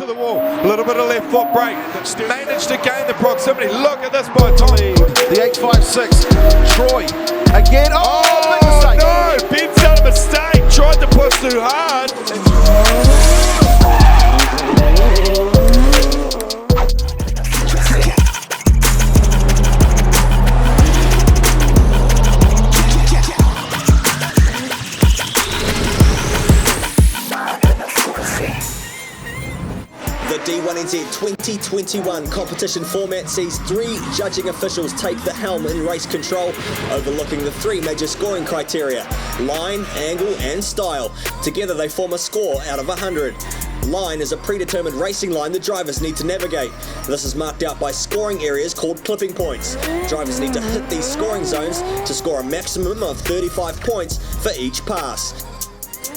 to the wall. A little bit of left foot brake. Managed to gain the proximity. Look at this by Thorley. The 856. Troy. Again. Oh, big mistake. No. Ben's done a mistake. Tried to push too hard. The D1NZ 2021 competition format sees 3 judging officials take the helm in race control, overlooking the 3 major scoring criteria: line, angle and style. Together they form a score out of 100. Line is a predetermined racing line the drivers need to navigate. This is marked out by scoring areas called clipping points. Drivers need to hit these scoring zones to score a maximum of 35 points for each pass.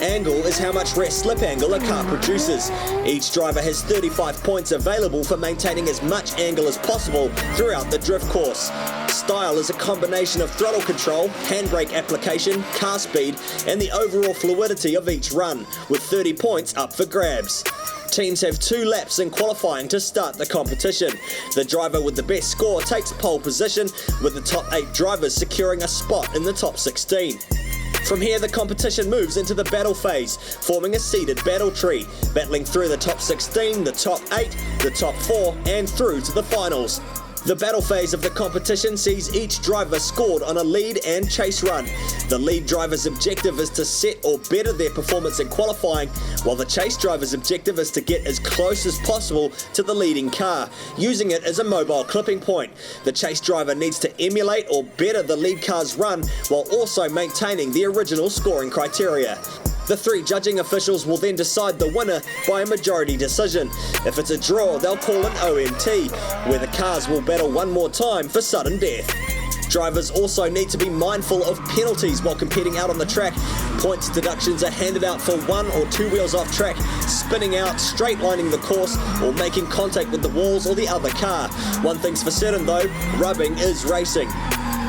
Angle is how much rear slip angle a car produces. Each driver has 35 points available for maintaining as much angle as possible throughout the drift course. Style is a combination of throttle control, handbrake application, car speed, and the overall fluidity of each run, with 30 points up for grabs. Teams have 2 laps in qualifying to start the competition. The driver with the best score takes pole position, with the top 8 drivers securing a spot in the top 16. From here, the competition moves into the battle phase, forming a seeded battle tree, battling through the top 16, the top 8, the top 4, and through to the finals. The battle phase of the competition sees each driver scored on a lead and chase run. The lead driver's objective is to set or better their performance in qualifying, while the chase driver's objective is to get as close as possible to the leading car, using it as a mobile clipping point. The chase driver needs to emulate or better the lead car's run, while also maintaining the original scoring criteria. The 3 judging officials will then decide the winner by a majority decision. If it's a draw, they'll call an OMT, where the cars will battle one more time for sudden death. Drivers also need to be mindful of penalties while competing out on the track. Points deductions are handed out for 1 or 2 wheels off track, spinning out, straight lining the course, or making contact with the walls or the other car. One thing's for certain though, rubbing is racing.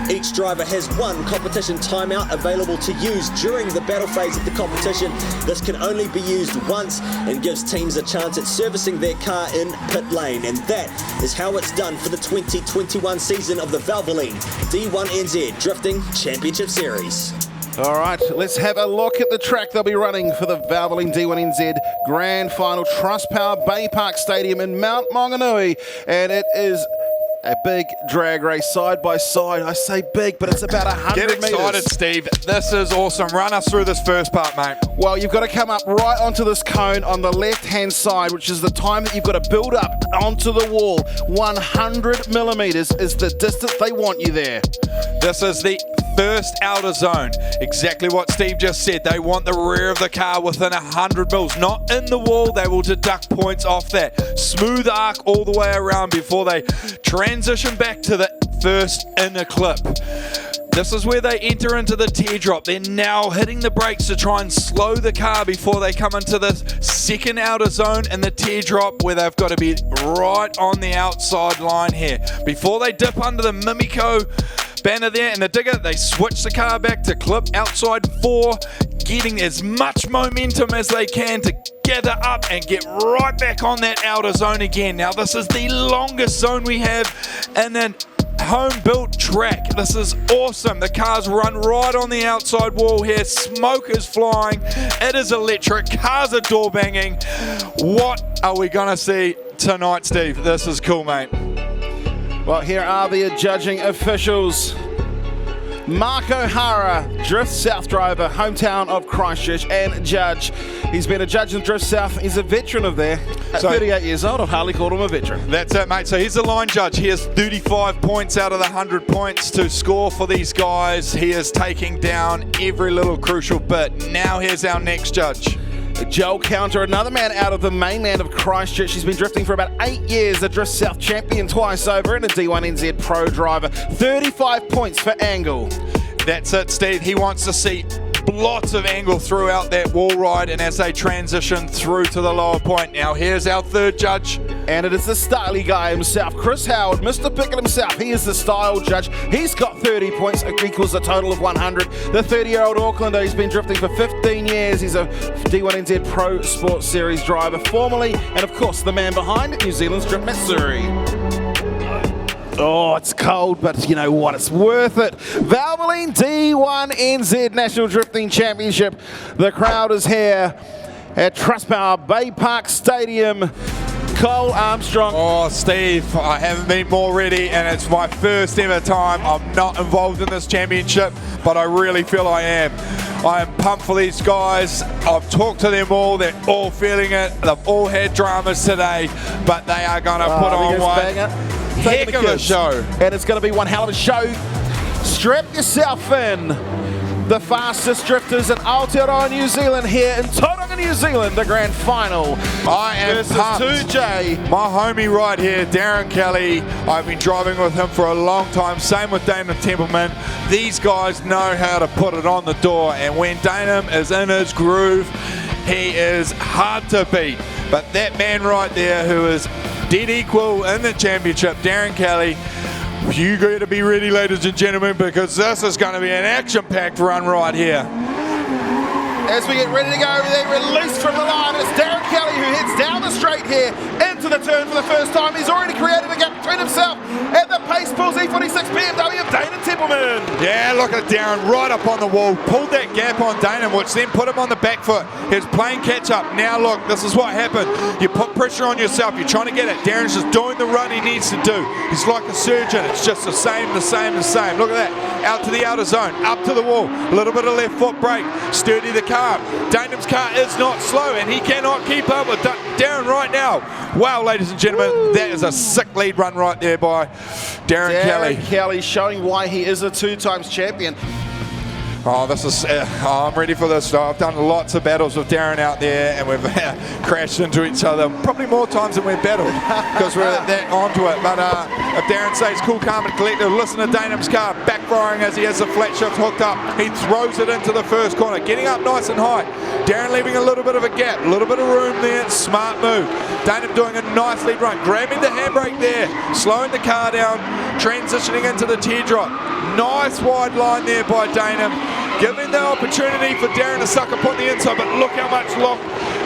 Each driver has 1 competition timeout available to use during the battle phase of the competition. This can only be used once and gives teams a chance at servicing their car in pit lane. And that is how it's done for the 2021 season of the Valvoline D1NZ Drifting Championship Series. All right, let's have a look at the track they'll be running for the Valvoline D1NZ Grand Final Trust Power Baypark Stadium in Mount Maunganui. And it is a big drag race side by side. I say big, but it's about 100 Get excited, metres. Steve. This is awesome. Run us through this first part, mate. Well, you've got to come up right onto this cone on the left-hand side, which is the time that you've got to build up onto the wall. 100 millimetres is the distance they want you there. This is the first outer zone. Exactly what Steve just said. They want the rear of the car within 100 mils, not in the wall. They will deduct points off that. Smooth arc all the way around before they transition back to the first inner clip. This is where they enter into the teardrop. They're now hitting the brakes to try and slow the car before they come into the second outer zone in the teardrop, where they've got to be right on the outside line here. Before they dip under the Mimico banner there in the digger, they switch the car back to clip outside 4, getting as much momentum as they can to gather up and get right back on that outer zone again. Now this is the longest zone we have in an home-built track. This is awesome. The cars run right on the outside wall here. Smoke is flying. It is electric. Cars are door banging. What are we going to see tonight, Steve? This is cool, mate. Well, here are the judging officials. Mark O'Hara, Drift South driver, hometown of Christchurch, and judge. He's been a judge in Drift South. He's a veteran of there. At 38 years old, I've hardly called him a veteran. That's it, mate. So he's the line judge. He has 35 points out of the 100 points to score for these guys. He is taking down every little crucial bit. Now here's our next judge. Joel Counter, another man out of the mainland of Christchurch. He's been drifting for about 8 years, a Drift South champion twice over, and a D1NZ pro driver. 35 points for angle. That's it, Steve. He wants to see lots of angle throughout that wall ride and as they transition through to the lower point. Now here's our third judge. And it is the styly guy himself, Chris Howard, Mr. Pickett himself. He is the style judge. He's got 30 points, equals a total of 100. The 30-year-old Aucklander, he's been drifting for 15 years. He's a D1NZ Pro Sports Series driver formerly, and of course the man behind New Zealand's Drift Matsuri. Oh, it's cold, but you know what? It's worth it. Valvoline D1NZ National Drifting Championship. The crowd is here at Trustpower Baypark Stadium. Cole Armstrong. Oh, Steve, I haven't been more ready, and it's my first ever time. I'm not involved in this championship, but I really feel I am. I am pumped for these guys. I've talked to them all. They're all feeling it. They've all had dramas today, but they are going to put on one heck of a show. And it's going to be one hell of a show. Strap yourself in. The fastest drifters in Aotearoa, New Zealand here in Tauranga, New Zealand, the grand final. I am pumped. 2J. My homie right here, Darren Kelly. I've been driving with him for a long time. Same with Danon Templeman. These guys know how to put it on the door, and when Danon is in his groove, he is hard to beat. But that man right there who is dead equal in the championship, Darren Kelly, you got to be ready, ladies and gentlemen, because this is going to be an action-packed run right here. As we get ready to go, they release from the line. It's Darren Kelly who heads down the straight here into the turn for the first time. He's already created a gap between himself and the Pace Pulse E46 BMW of Danon Templeman. Yeah, look at Darren right up on the wall. Pulled that gap on Danon, which then put him on the back foot. He's playing catch-up. Now look, this is what happened. You put pressure on yourself. You're trying to get it. Darren's just doing the run he needs to do. He's like a surgeon. It's just the same. Look at that. Out to the outer zone. Up to the wall. A little bit of left foot brake. Sturdy the car. Danon's car is not slow, and he cannot keep up with Darren right now. Wow, ladies and gentlemen, that is a sick lead run right there by Darren Kelly. Darren Kelly showing why he is a 2-times champion. Oh, this is, I'm ready for this. I've done lots of battles with Darren out there, and we've crashed into each other probably more times than we've battled because we're that onto it. But if Darren stays cool, calm and collected, listen to Danon's car backfiring as he has the flat shift hooked up. He throws it into the first corner, getting up nice and high. Darren leaving a little bit of a gap, a little bit of room there. Smart move. Danon doing a nice lead run, grabbing the handbrake there, slowing the car down, transitioning into the teardrop. Nice wide line there by Danon. Giving the opportunity for Darren to suck up on the inside, but look how much lock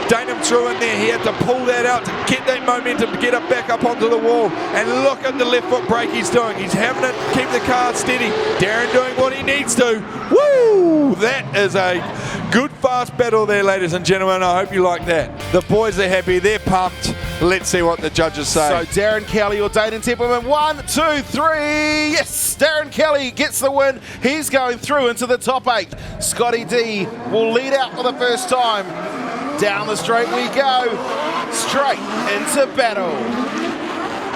Danon threw in there. He had to pull that out to get that momentum, to get it back up onto the wall. And look at the left foot brake he's doing. He's having it keep the car steady. Darren doing what he needs to. Woo! That is a good fast battle there, ladies and gentlemen. I hope you like that. The boys are happy. They're pumped. Let's see what the judges say. So Darren Kelly or Danon Templeman, 1, 2, 3. Yes, Darren Kelly gets the win. He's going through into the top 8. Scotty D will lead out for the first time. Down the straight we go. Straight into battle.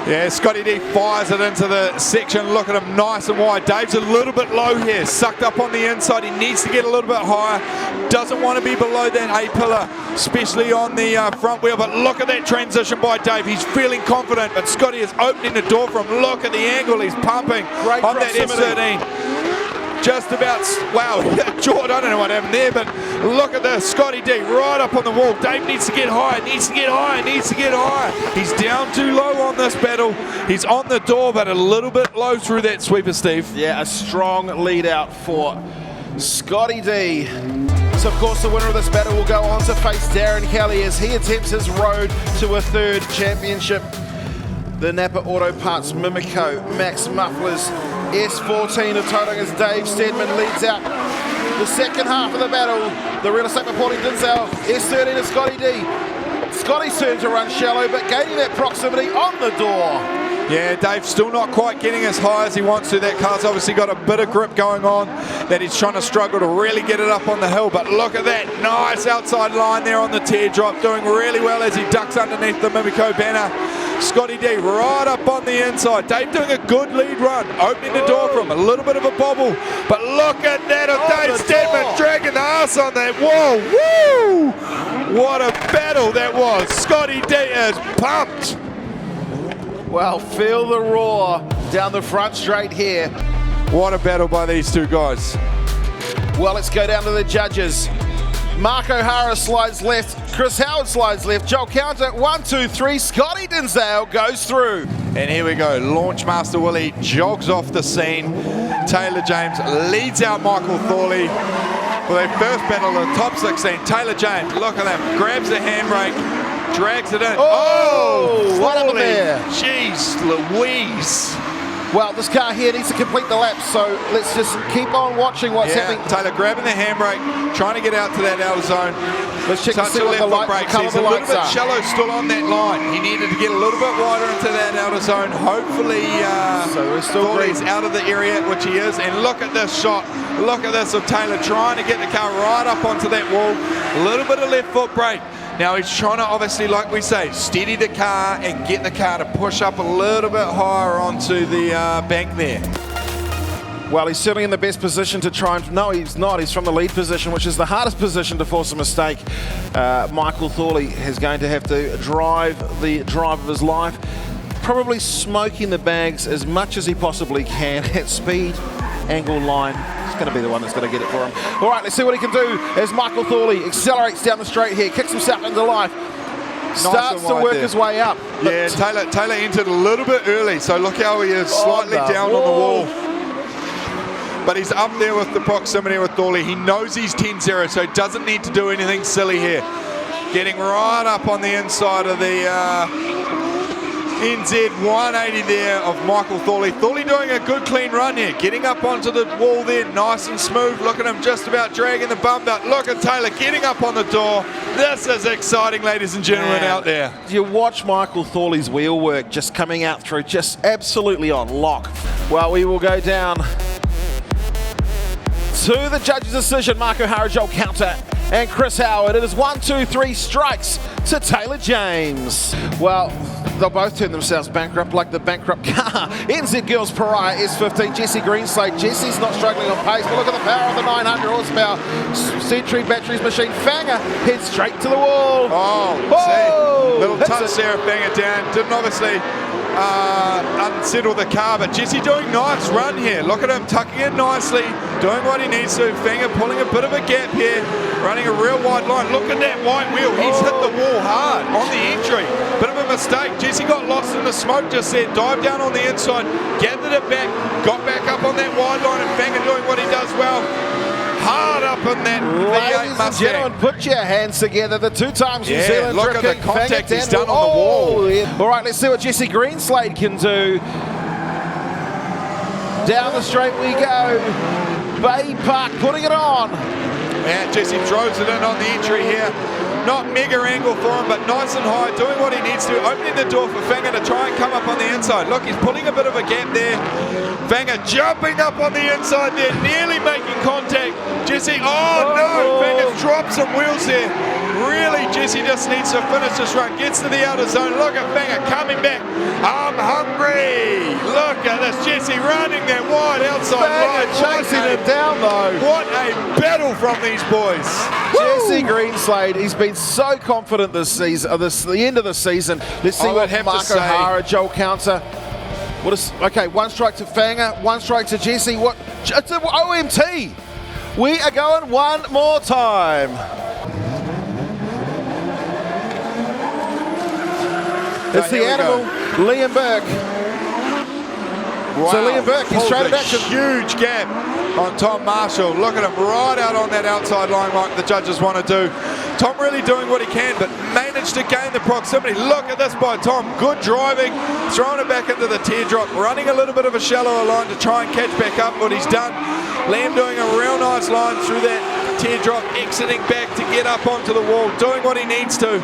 Yeah, Scotty D fires it into the section. Look at him, nice and wide. Dave's a little bit low here, sucked up on the inside. He needs to get a little bit higher. Doesn't want to be below that A-pillar, especially on the front wheel. But look at that transition by Dave. He's feeling confident, but Scotty is opening the door for him. Look at the angle he's pumping on that F13. Just about, wow, Jordan, I don't know what happened there, but look at this, Scotty D right up on the wall. Dave needs to get higher, needs to get higher. He's down too low on this battle. He's on the door, but a little bit low through that sweeper, Steve. Yeah, a strong lead out for Scotty D. So, of course, the winner of this battle will go on to face Darren Kelly as he attempts his road to a 3rd championship. The Napa Auto Parts Mimico Max Mufflers S14 of Tauranga's Dave Stedman leads out the second half of the battle. The real estate reporting Dinsdale S13 of Scotty D. Scotty's turn to run shallow, but gaining that proximity on the door. Yeah, Dave's still not quite getting as high as he wants to. That car's obviously got a bit of grip going on that he's trying to struggle to really get it up on the hill. But look at that nice outside line there on the teardrop, doing really well as he ducks underneath the Mimico banner. Scotty D right up on the inside. Dave doing a good lead run, opening the door for him. A little bit of a bobble, but look at that of Dave Stedman dragging the ass on that wall. Woo! What a battle that was. Scotty D is pumped. Well, feel the roar down the front straight here. What a battle by these two guys. Well, let's go down to the judges. Mark O'Hara slides left. Chris Howard slides left. Joel Counter, 1, 2, 3. Scotty Dinsdale goes through. And here we go. Launchmaster Willie jogs off the scene. Taylor James leads out Michael Thorley for their first battle of the top 16. Taylor James, look at him, grabs the handbrake, drags it in. Oh, what happened there? Jeez Louise. Well, this car here needs to complete the lap, so let's just keep on watching what's happening. Taylor grabbing the handbrake, trying to get out to that outer zone. Let's check to see what the light brakes. colour He's a little bit are. shallow still on that line. He needed to get a little bit wider into that outer zone. Hopefully, so we're still Thorley's out of the area, which he is. And look at this shot. Look at this of Taylor trying to get the car right up onto that wall. A little bit of left foot brake. Now he's trying to, obviously, like we say, steady the car and get the car to push up a little bit higher onto the bank there. Well, he's certainly in the best position to try and... No, he's not. He's from the lead position, which is the hardest position to force a mistake. Michael Thorley is going to have to drive the drive of his life, probably smoking the bags as much as he possibly can at speed, angle, line. It's going to be the one that's going to get it for him. All right, let's see what he can do as Michael Thorley accelerates down the straight here, kicks himself into life, starts to work his way up. Yeah, Taylor entered a little bit early, so look how he is slightly down on the wall. But he's up there with the proximity with Thorley. He knows he's 10-0, so he doesn't need to do anything silly here. Getting right up on the inside of the NZ 180 there of Michael Thorley. Thorley doing a good clean run here. Getting up onto the wall there, nice and smooth. Look at him just about dragging the bump out. Look at Taylor getting up on the door. This is exciting, ladies and gentlemen, out there. You watch Michael Thorley's wheel work just coming out through, just absolutely on lock. Well, we will go down to the judge's decision. Mark O'Hara, Joel Counter and Chris Howard. It is 1, 2, 3 strikes to Taylor James. Well, they'll both turn themselves bankrupt like the bankrupt car. NZ Girls Pariah S15, Jessie Greenslade. Jessie's not struggling on pace, but look at the power of the 900 horsepower Century Batteries machine. Fanger heads straight to the wall. See, little touch there of Fanger down. Didn't obviously unsettle the car, but Jesse doing nice run here. Look at him tucking in nicely, doing what he needs to. Fanger pulling a bit of a gap here, running a real wide line. Look at that white wheel. He's hit the wall hard on the entry. Bit of a mistake. Jesse got lost in the smoke just there. Dived down on the inside, gathered it back, got back up on that wide line, and Fanger doing what he does well. Hard up in that V8 Mustang. Ladies and gentlemen, put your hands together. The 2 times New Zealand look at the contact he's done on the wall. Yeah. All right, let's see what Jessie Greenslade can do. Down the straight we go. Baypark putting it on. And Jesse throws it in on the entry here. Not mega angle for him, but nice and high, doing what he needs to, opening the door for Fanger to try and come up on the inside. Look, he's pulling a bit of a gap there. Fanger jumping up on the inside there, nearly making contact. Jesse, no, Fanger's dropped some wheels there. Really, Jesse just needs to finish this run. Gets to the outer zone. Look at Fanger coming back. I'm hungry. Look at this, Jesse running that wide outside line. Chasing it down though. What a battle from these boys. Jessie Greenslade, he's been so confident this season, the end of the season. Let's see what Mark O'Hara, Joel Counter. Okay, 1 strike to Fanger, 1 strike to Jesse. It's an OMT. We are going one more time. It's the animal, Liam Burke. Wow. So Liam Burke, he's straight back to huge gap on Tom Marshall. Look at him right out on that outside line like the judges want to do. Tom really doing what he can, but managed to gain the proximity. Look at this by Tom. Good driving, throwing it back into the teardrop, running a little bit of a shallower line to try and catch back up what he's done. Liam doing a real nice line through that teardrop, exiting back to get up onto the wall, doing what he needs to.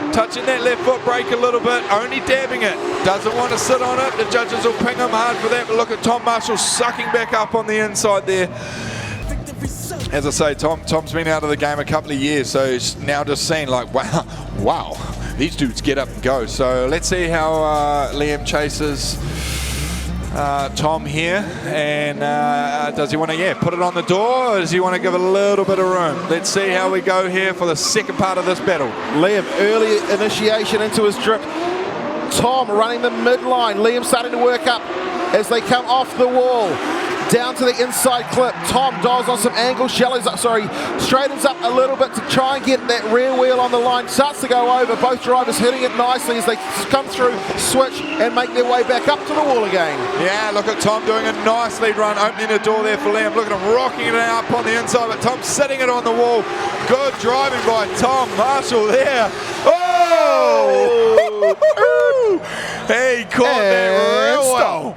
Touching that left foot brake a little bit, only dabbing it. Doesn't want to sit on it. The judges will ping him hard for that, but look at Tom Marshall sucking back up on the inside there. As I say, Tom's been out of the game a couple of years, so he's now just saying like, wow, these dudes get up and go. So let's see how Liam chases Tom here, and does he want to put it on the door, or does he want to give it a little bit of room? Let's see how we go here for the second part of this battle. Liam, early initiation into his trip. Tom running the midline. Liam starting to work up as they come off the wall. down to the inside clip. Tom dials on some angle, straightens up a little bit to try and get that rear wheel on the line. Starts to go over, both drivers hitting it nicely as they come through, switch and make their way back up to the wall again. Yeah, look at Tom doing a nice lead run, opening the door there for Liam. Look at him rocking it up on the inside, but Tom's sitting it on the wall. Good driving by Tom Marshall there. Oh! He caught that real well.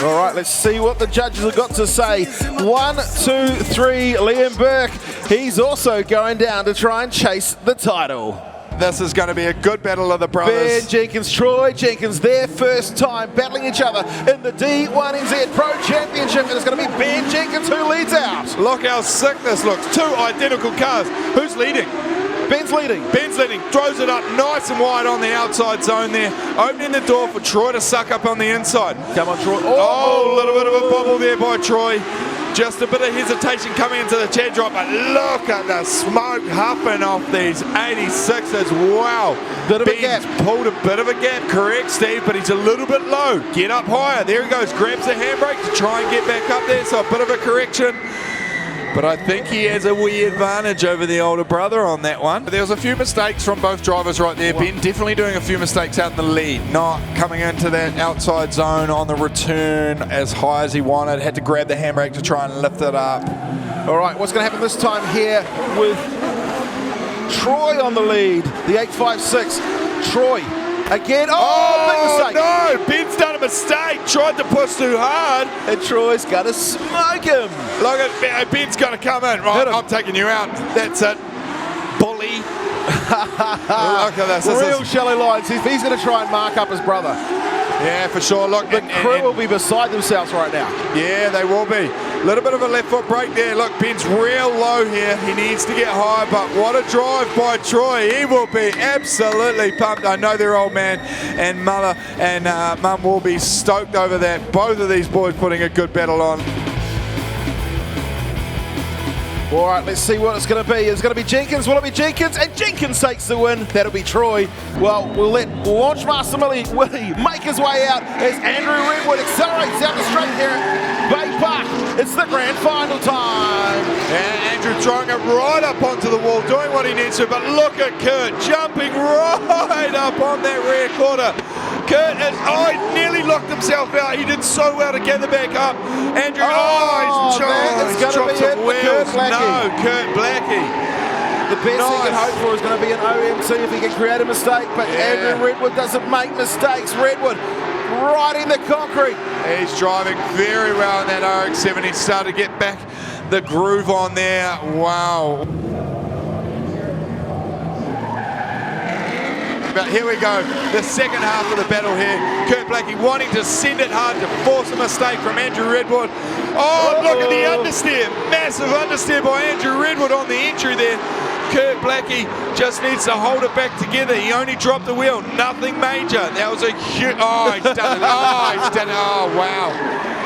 All right, let's see what the judges have got to say. 1, 2, 3, Liam Burke. He's also going down to try and chase the title. This is going to be a good battle of the brothers. Ben Jenkins, Troy Jenkins, their first time battling each other in the D1NZ Pro Championship, and it's going to be Ben Jenkins who leads out. Look how sick this looks. Two identical cars. Who's leading? Ben's leading. Ben's leading. Throws it up nice and wide on the outside zone there. Opening the door for Troy to suck up on the inside. Come on, Troy. Oh, a little bit of a bobble there by Troy. Just a bit of hesitation coming into the chair drop, but look at the smoke huffing off these 86s. Wow. Bit of a Ben's gap. pulled a bit of a gap, correct, Steve, but he's a little bit low. Get up higher. There he goes. Grabs the handbrake to try and get back up there, so a bit of a correction. But I think he has a wee advantage over the older brother on that one. There was a few mistakes from both drivers right there. Ben definitely doing a few mistakes out in the lead. Not coming into that outside zone on the return as high as he wanted. Had to grab the handbrake to try and lift it up. All right, what's going to happen this time here with Troy on the lead, the 856. Troy again. Oh, big mistake. No, Ben's done a mistake. Tried to push too hard. And Troy's going to smoke him. Look at Ben's going to come in. Right, I'm taking you out. That's it. Bully. Look at this. Real shallow lines. He's going to try and mark up his brother. Yeah, for sure. Look, the crew will be beside themselves right now. Yeah, they will be. A little bit of a left foot brake there. Look, Ben's real low here. He needs to get high, but what a drive by Troy. He will be absolutely pumped. I know their old man and mother and mum will be stoked over that. Both of these boys putting a good battle on. All right, let's see what it's going to be. It's going to be Jenkins. Will it be Jenkins? And Jenkins takes the win. That'll be Troy. Well, we'll let Launchmaster Willie make his way out as Andrew Redwood accelerates down the straight here at Baypark. It's the grand final time. And Andrew throwing it right up onto the wall, doing what he needs to, but look at Kurt jumping right up on that rear quarter. Kurt he nearly locked himself out. He did so well to gather back up. Andrew, he's dropped some wheels. No, Kurt Blackie. The best he can hope for is going to be an OMT if he can create a mistake, but Andrew Redwood doesn't make mistakes. Redwood right in the concrete. He's driving very well in that RX-7. He started to get back the groove on there. Wow. But here we go, the second half of the battle here. Kurt Blackie wanting to send it hard to force a mistake from Andrew Redwood. Oh, look at the understeer. Massive understeer by Andrew Redwood on the entry there. Kurt Blackie just needs to hold it back together. He only dropped the wheel, nothing major. That was a huge, he's done it. He's done it. Oh, wow.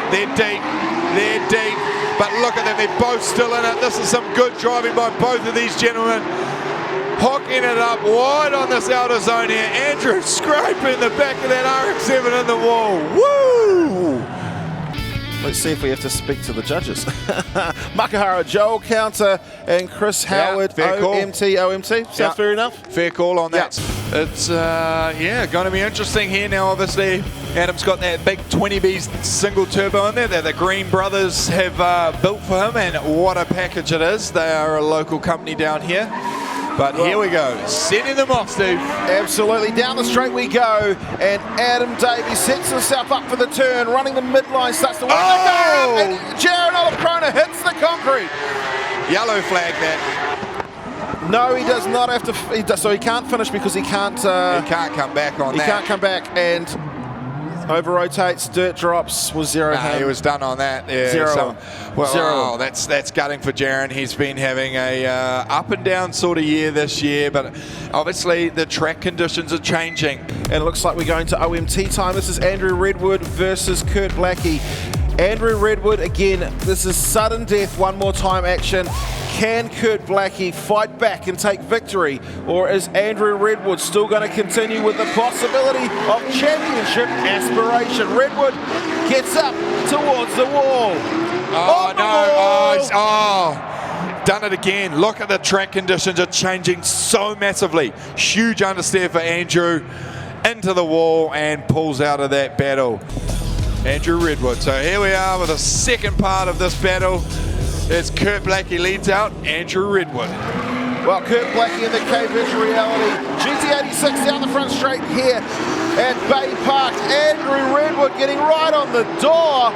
They're deep. But look at them, they're both still in it. This is some good driving by both of these gentlemen. Hocking it up wide on this outer zone here. Andrew scraping the back of that RX-7 in the wall. Woo! Let's see if we have to speak to the judges. Makahara, Joel Counter, and Chris Howard. Fair call. OMT. Sounds fair enough. Fair call on that. It's going to be interesting here now. Obviously, Adam's got that big 20B single turbo in there that the Green brothers have built for him, and what a package it is. They are a local company down here. But here we go, setting them off, Steve. Absolutely, down the straight we go, and Adam Davies sets himself up for the turn, running the midline, starts to and Jaron Olafkrona hits the concrete. Yellow flag that. No, he does not have to, so he can't finish because he can't come back on that. He can't come back, and over rotates, dirt drops, was zero. He was done on that. Yeah, zero. Oh, that's gutting for Jaron. He's been having a up and down sort of year this year, but obviously the track conditions are changing. And it looks like we're going to OMT time. This is Andrew Redwood versus Kurt Blackie. Andrew Redwood, again, this is sudden death, one more time action. Can Kurt Blackie fight back and take victory? Or is Andrew Redwood still going to continue with the possibility of championship aspiration? Redwood gets up towards the wall. Oh, no. Oh, done it again. Look at the track conditions are changing so massively. Huge understeer for Andrew. Into the wall and pulls out of that battle. Andrew Redwood. So here we are with the second part of this battle. As Kurt Blackie leads out Andrew Redwood. Well, Kurt Blackie in the K-Virtual Reality. GT86 down the front straight here at Baypark. Andrew Redwood getting right on the door.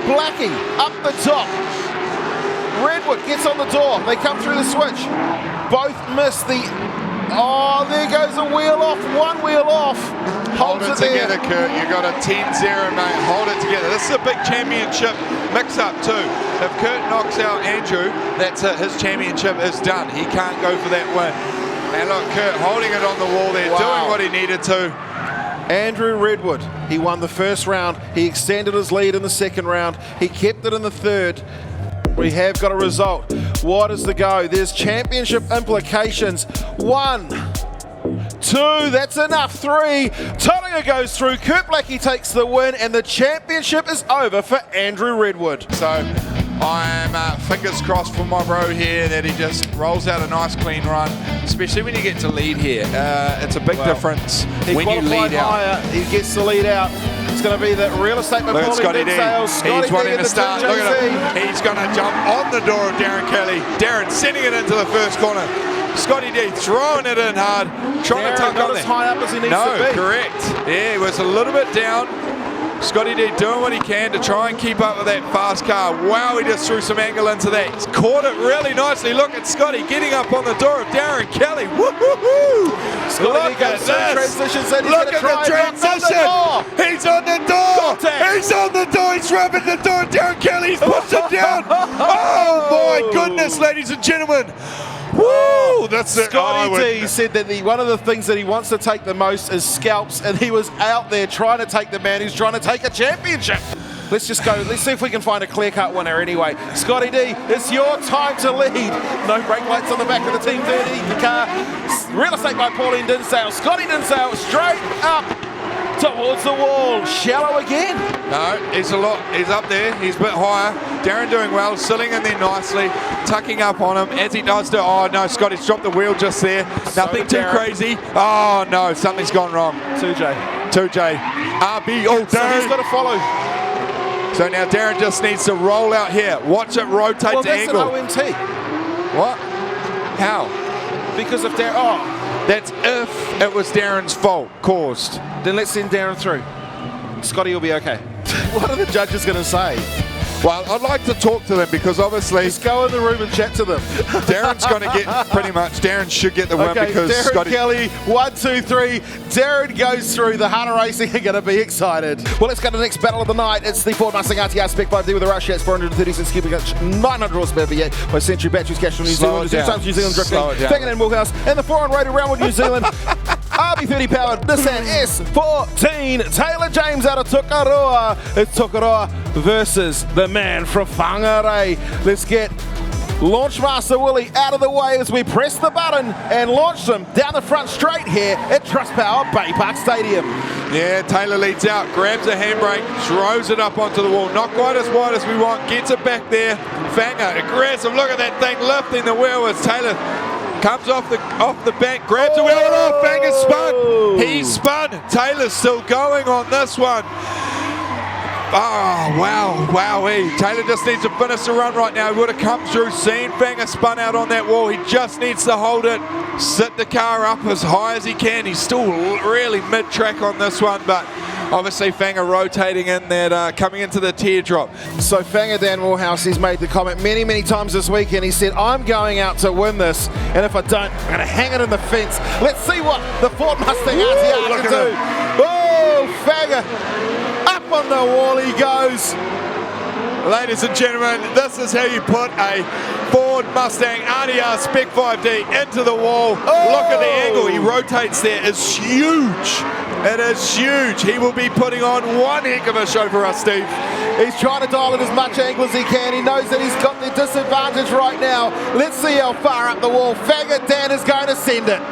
Blackie up the top. Redwood gets on the door. They come through the switch. Both miss the... Oh, there goes a wheel off. One wheel off. Hold it together, Kurt. You got a 10-0, mate. Hold it together. This is a big championship mix-up too. If Kurt knocks out Andrew, that's it. His championship is done. He can't go for that win. And look, Kurt holding it on the wall there, doing what he needed to. Andrew Redwood, he won the first round. He extended his lead in the second round. He kept it in the third. We have got a result. What is the go? There's championship implications. 1, 2, that's enough. 3, Tauranga goes through. Kurt Blackie takes the win, and the championship is over for Andrew Redwood. So I'm fingers crossed for my bro here that he just rolls out a nice clean run, especially when you get to lead here. It's a big difference when you lead out. He gets the lead out. It's going to be the real estate Look at Scotty D. He's wanting to start. Look at him. He's going to jump on the door of Darren Kelly. Darren sending it into the first corner. Scotty D throwing it in hard, trying to tuck not on as there. high up as he needs to be. No, correct. Yeah, he was a little bit down. Scotty D doing what he can to try and keep up with that fast car. Wow, he just threw some angle into that. He's caught it really nicely. Look at Scotty getting up on the door of Darren Kelly. Woo-hoo-hoo! Look at this. Look at the transition. He's on the door. He's on the door. He's rubbing the door. Darren Kelly's pushed him down. Oh my goodness, ladies and gentlemen. Woo! That's it. Scotty D said that one of the things that he wants to take the most is scalps, and he was out there trying to take the man who's trying to take a championship. Let's just go. Let's see if we can find a clear-cut winner anyway. Scotty D, it's your time to lead. No brake lights on the back of the Team 30 car. Real estate by Pauline Dinsdale. Scotty Dinsdale straight up towards the wall. Shallow again. No, he's up there. He's a bit higher. Darren doing well, sitting in there nicely, tucking up on him as he does do. Oh no, Scotty's dropped the wheel just there. Nothing too crazy. Oh no, something's gone wrong. 2J. RB. Oh, Darren. So he's got to follow. So now Darren just needs to roll out here. Watch it rotate to angle. Well, that's an OMT. What? How? Because of Darren. Oh. That's if it was Darren's fault caused. Then let's send Darren through. Scotty will be okay. What are the judges going to say? Well, I'd like to talk to them because obviously... Just go in the room and chat to them. Darren's going to get pretty much... Darren should get the win because Darren Scotty... Kelly, 1, 2, 3. Darren goes through. The Hunter Racing are going to be excited. Well, let's go to the next battle of the night. It's the Ford Mustang RTR Spec 5D with a rush. It's 436 cubic inch, 900 horsepower V8 by Century Batteries, cash from New Zealand. New Zealand drifting. Fanger and Milkhouse. And the 4-on-rated Redwood, New Zealand. RB30 powered Nissan S14. Taylor James out of Tukaroa. It's Tukaroa versus the man from Whangarei. Let's get Launchmaster Willie out of the way as we press the button and launch them down the front straight here at Trustpower Baypark Stadium. Yeah, Taylor leads out, grabs a handbrake, throws it up onto the wall. Not quite as wide as we want, gets it back there. Fanger, aggressive, look at that thing lifting the wheel as Taylor comes off the bank, grabs the wheel and off. Fanger spun. He spun. Taylor's still going on this one. Oh, wow, wowee. Taylor just needs to finish the run right now. He would have come through, seen Fanger spun out on that wall. He just needs to hold it, sit the car up as high as he can. He's still really mid-track on this one, but obviously Fanger rotating in that, coming into the teardrop. So Fanger Dan Morehouse, he's made the comment many, many times this weekend. He said, I'm going out to win this, and if I don't, I'm going to hang it in the fence. Let's see what the Ford Mustang RTR can do. Oh, Fanger. Up on the wall he goes. Ladies and gentlemen, this is how you put a Ford Mustang RDR Spec 5D into the wall. Look at the angle he rotates there. It's huge. It is huge. He will be putting on one heck of a show for us, Steve. He's trying to dial in as much angle as he can. He knows that he's got the disadvantage right now. Let's see how far up the wall Fanger Dan is going to send it.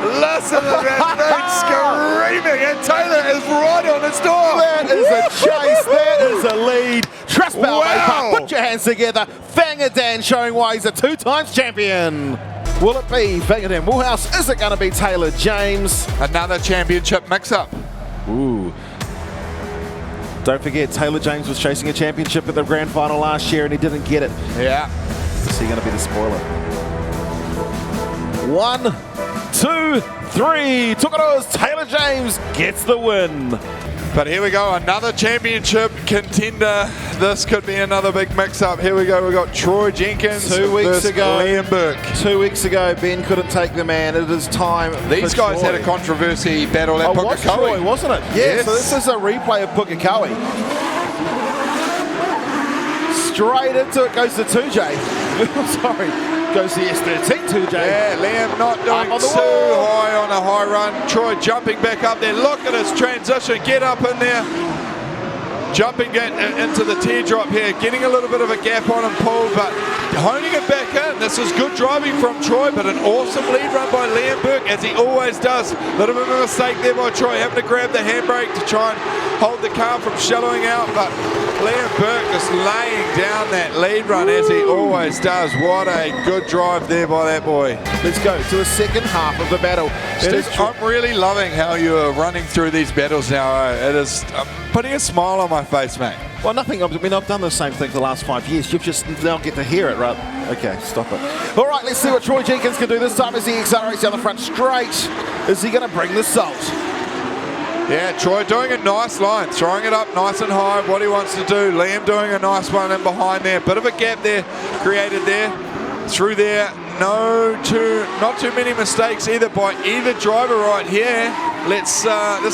Listen to that thing screaming, and Taylor is right on his door. That is a chase. That is a lead. Trust Baypark, put your hands together. Fanger Dan showing why he's a 2-times champion. Will it be Fanger Dan Woolhouse? Is it going to be Taylor James? Another championship mix-up. Ooh. Don't forget, Taylor James was chasing a championship at the grand final last year and he didn't get it. Yeah. Is he going to be the spoiler? 1, 2, 3. Tukaro's Taylor James gets the win. But here we go, another championship contender. This could be another big mix-up. Here we go, we've got Troy Jenkins 2 weeks versus ago. Liam Burke. 2 weeks ago, Ben couldn't take the man. It is time. These guys had a controversy battle at was Troy, Pukekohe. wasn't it? Yes. So this is a replay of Pukekohe. Straight into it goes to 2J. Sorry. Goes the S13 2J. Yeah, Liam not doing too high on a high run. Troy jumping back up there. Look at his transition. Get up in there. Jumping into the teardrop here. Getting a little bit of a gap on him, pulled, but honing it back in. This is good driving from Troy, but an awesome lead run by Liam Burke, as he always does. A little bit of a mistake there by Troy, having to grab the handbrake to try and hold the car from shallowing out, but Liam Burke just laying down that lead run as he always does. What a good drive there by that boy. Let's go to the second half of the battle. Steve, I'm really loving how you are running through these battles now. It is putting a smile on my face, mate. Well, nothing. I mean, I've done the same thing for the last 5 years. You've just now get to hear it, right? Okay, stop it. All right, let's see what Troy Jenkins can do this time as he accelerates down the front straight. Is he going to bring the salt? Yeah, Troy doing a nice line, throwing it up nice and high, what he wants to do. Liam doing a nice one in behind there. Bit of a gap there created there. Through there, not too many mistakes either by either driver right here. This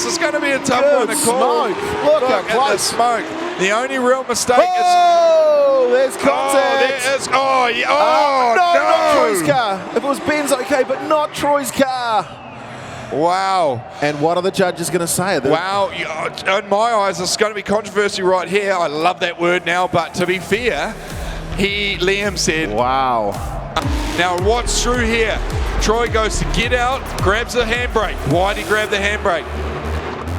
is going to be a tough one to call. Look how close. The smoke. The only real mistake is... there's contact. There is. Oh, yeah. Oh, no. Not Troy's car. If it was Ben's, okay, but not Troy's car. Wow. And what are the judges going to say? Wow. In my eyes, it's going to be controversy right here. I love that word now, but to be fair, Liam said, wow. Now what's through here? Troy goes to get out, grabs the handbrake. Why'd he grab the handbrake?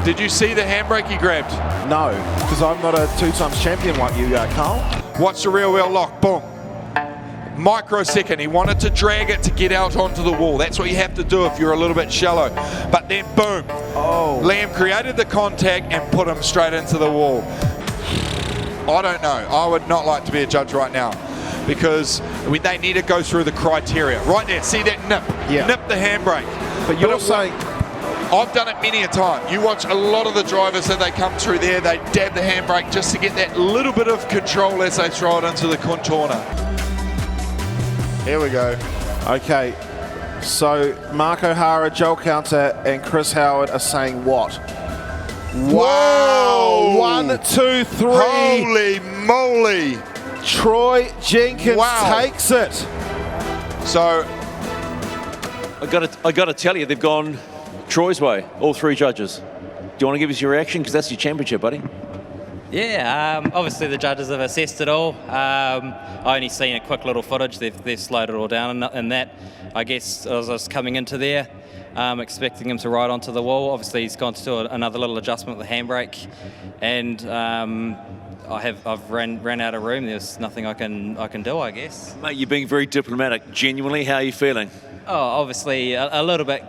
Did you see the handbrake he grabbed? No, because I'm not a 2-times champion like you, Carl. Watch the rear wheel lock, boom. Microsecond, he wanted to drag it to get out onto the wall. That's what you have to do if you're a little bit shallow. But then boom, Liam created the contact and put him straight into the wall. I don't know, I would not like to be a judge right now, because they need to go through the criteria. Right there, see that nip? Yeah. Nip the handbrake. But you're saying... I've done it many a time. You watch a lot of the drivers that they come through there, they dab the handbrake just to get that little bit of control as they throw it into the contourner. Here we go. Okay, so Mark O'Hara, Joel Counter, and Chris Howard are saying what? Wow! 1, 2, 3. Holy moly! Troy Jenkins takes it. So, I got to tell you, they've gone Troy's way, all 3 judges. Do you want to give us your reaction? Because that's your championship, buddy. Yeah, obviously the judges have assessed it all. I only seen a quick little footage. They've slowed it all down, and that, I guess, as I was coming into there, expecting him to ride onto the wall. Obviously, he's gone to do another little adjustment with the handbrake, and I've ran out of room. There's nothing I can do, I guess. Mate, you're being very diplomatic. Genuinely, how are you feeling? Oh, obviously a little bit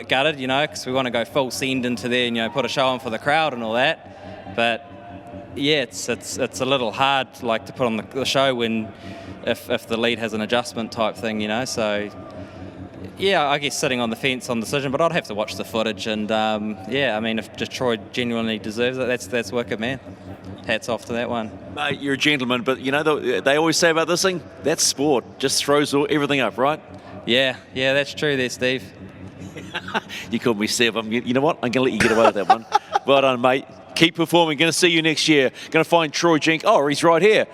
gutted, you know, because we want to go full send into there and, you know, put a show on for the crowd and all that. But yeah, it's a little hard, like, to put on the show when if the lead has an adjustment type thing, you know. So yeah, I guess sitting on the fence on decision, but I'd have to watch the footage. And yeah, I mean, if just Troy genuinely deserves it, that's wicked, man. Hats off to that one. Mate, you're a gentleman, but you know, they always say about this thing, that's sport. Just throws everything up, right? Yeah, that's true there, Steve. You called me Seb. You know what? I'm going to let you get away with that one. Well done, mate. Keep performing. Going to see you next year. Going to find Troy Jenkins. Oh, he's right here.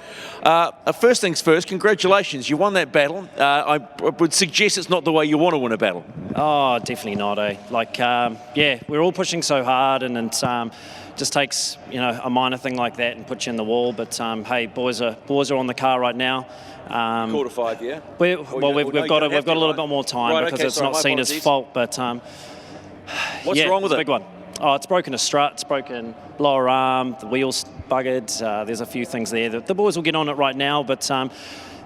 First things first, congratulations. You won that battle. I would suggest it's not the way you want to win a battle. Oh, definitely not, eh? Like, yeah, we're all pushing so hard, and it just takes, you know, a minor thing like that and puts you in the wall. But hey, boys are on the car right now. Quarter 5, yeah. We've got a little bit more time because it's not seen as fault. But what's wrong with it? Big one. Oh, it's broken a strut, it's broken lower arm, the wheels buggered. There's a few things there. The boys will get on it right now, but